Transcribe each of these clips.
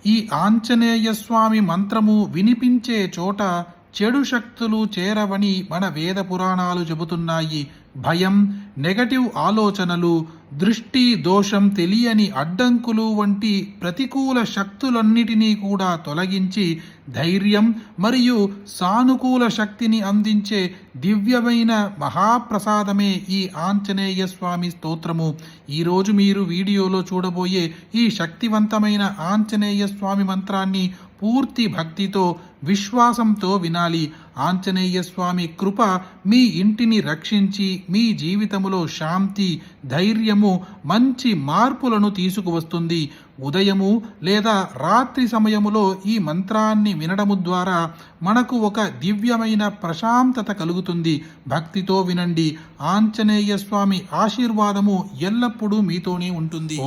ఈ ఆంజనేయ స్వామి మంత్రము వినిపించే చోట చెడు శక్తులు చేరవని మన వేద పురాణాలు చెబుతున్నాయి. భయం, నెగటివ్ ఆలోచనలు, దృష్టి దోషం, తెలియని అడ్డంకులు వంటి ప్రతికూల శక్తులన్నిటినీ కూడా తొలగించి ధైర్యం మరియు సానుకూల శక్తిని అందించే దివ్యమైన మహాప్రసాదమే ఈ ఆంజనేయ స్వామి స్తోత్రము. ఈరోజు మీరు వీడియోలో చూడబోయే ఈ శక్తివంతమైన ఆంజనేయ స్వామి మంత్రాన్ని పూర్తి భక్తితో, విశ్వాసంతో వినాలి. ఆంజనేయ స్వామి కృప మీ ఇంటిని రక్షించి మీ జీవితములో శాంతి, ధైర్యము, మంచి మార్పులను తీసుకువస్తుంది. ఉదయము లేదా రాత్రి సమయములో ఈ మంత్రాన్ని వినడము ద్వారా మనకు ఒక దివ్యమైన ప్రశాంతత కలుగుతుంది. భక్తితో వినండి. ఆంజనేయ స్వామి ఆశీర్వాదము ఎల్లప్పుడూ మీతోనే ఉంటుంది.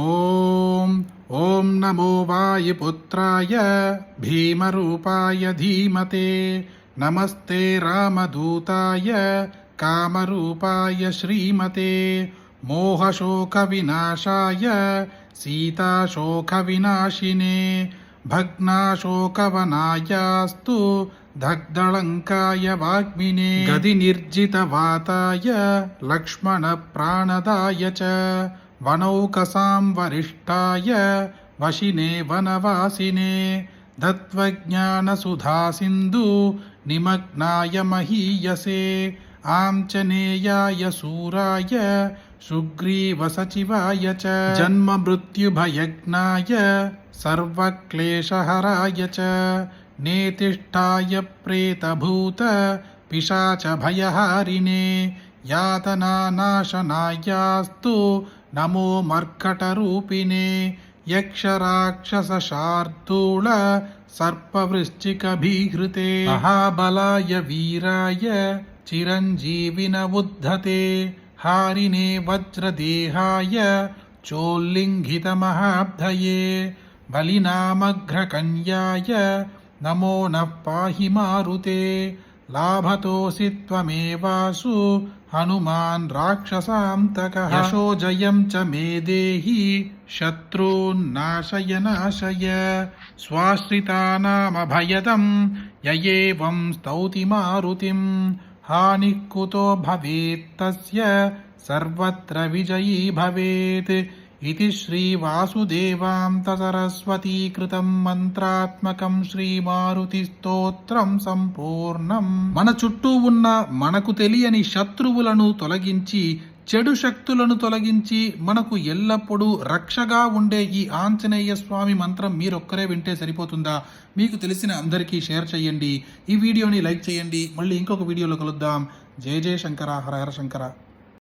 ఓం నమో వాయుపుత్రాయ భీమరూపాయ ధీమతే నమస్తే రామదూతాయ కామరూపాయ శ్రీమతే మోహశోక వినాశాయ సీతాశోక వినాశినే భగ్నాశోకవనాయాస్తు దగ్ధళంకాయ వాగ్మినే గది నిర్జిత వాతాయ లక్ష్మణ ప్రాణదాయ చ వనౌకసాం వరిష్టాయ వశినే వనవాసినే దత్వజ్ఞాన సుధా సింధు నిమగ్నాయ మహీయసే ఆంజనేయాయ శూరాయ సుగ్రీవ సచివాయ చ జన్మ మృత్యు భయజ్ఞాయ సర్వక్లేశహరాయ చ నేతిష్ఠాయ ప్రేతభూత పిశాచ భయహారిణే యాతనానాశనాయాస్తు నమో మర్కటరూపిణే యక్షరాక్షసశార్దూల సర్పవృశ్చికభీహృతే మహాబలాయ వీరాయ చిరంజీవిన ఉద్ధతే హారిణే వజ్రదేహాయ చోల్లింఘితమహాబ్ధయే బలినామగ్రకన్యాయ నమో నః పాహి మారుతే లాభతోసి త్వమేవాసు హనుమాన్ రాక్షసాంతకః యశో జయం చ మే దేహి శత్రూన్నాశయ నాశయ స్వాశ్రితానామభయదం యయేవం స్తౌతి మారుతిం హానిః కుతో భవేత్తస్య సర్వత్ర విజయీ భవేత్ ఇది శ్రీ వాసుదేవాంత సరస్వతీకృతం మంత్రాత్మకం శ్రీ మారుతి స్తోత్రం సంపూర్ణం. మన చుట్టూ ఉన్న మనకు తెలియని శత్రువులను తొలగించి, చెడు శక్తులను తొలగించి మనకు ఎల్లప్పుడూ రక్షగా ఉండే ఈ ఆంజనేయ స్వామి మంత్రం మీరొక్కరే వింటే సరిపోతుందా? మీకు తెలిసిన అందరికీ షేర్ చేయండి. ఈ వీడియోని లైక్ చేయండి. మళ్ళీ ఇంకొక వీడియోలో కలుద్దాం. జయ జయ శంకర, హర హర శంకర.